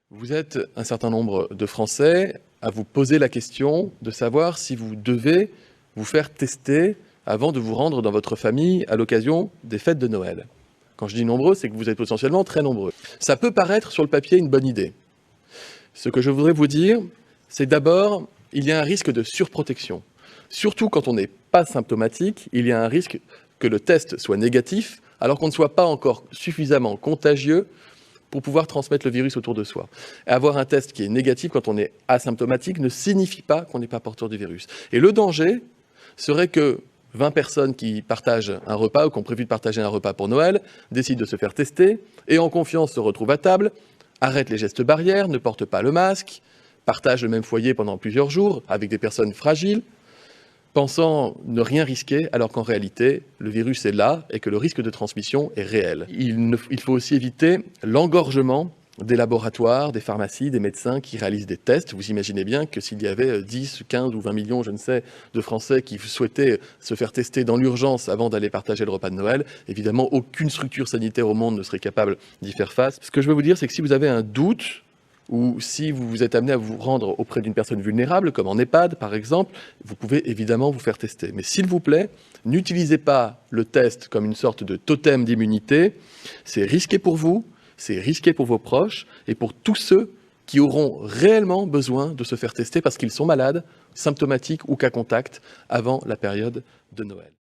Vous êtes un certain nombre de Français à vous poser la question de savoir si vous devez vous faire tester avant de vous rendre dans votre famille à l'occasion des fêtes de Noël. Quand je dis nombreux, c'est que vous êtes potentiellement très nombreux. Ça peut paraître sur le papier une bonne idée. Ce que je voudrais vous dire, c'est d'abord, il y a un risque de surprotection. Surtout quand on n'est pas symptomatique, il y a un risque que le test soit négatif alors qu'on ne soit pas encore suffisamment contagieux pour pouvoir transmettre le virus autour de soi. Et avoir un test qui est négatif quand on est asymptomatique ne signifie pas qu'on n'est pas porteur du virus. Et le danger serait que 20 personnes qui partagent un repas ou qui ont prévu de partager un repas pour Noël décident de se faire tester et en confiance se retrouvent à table, arrêtent les gestes barrières, ne portent pas le masque, partagent le même foyer pendant plusieurs jours avec des personnes fragiles, pensant ne rien risquer, alors qu'en réalité, le virus est là et que le risque de transmission est réel. Il faut aussi éviter l'engorgement des laboratoires, des pharmacies, des médecins qui réalisent des tests. Vous imaginez bien que s'il y avait 10, 15 ou 20 millions, je ne sais, de Français qui souhaitaient se faire tester dans l'urgence avant d'aller partager le repas de Noël, évidemment, aucune structure sanitaire au monde ne serait capable d'y faire face. Ce que je veux vous dire, c'est que si vous avez un doute, ou si vous êtes amené à vous rendre auprès d'une personne vulnérable, comme en EHPAD par exemple, vous pouvez évidemment vous faire tester. Mais s'il vous plaît, n'utilisez pas le test comme une sorte de totem d'immunité. C'est risqué pour vous, c'est risqué pour vos proches et pour tous ceux qui auront réellement besoin de se faire tester parce qu'ils sont malades, symptomatiques ou cas contact avant la période de Noël.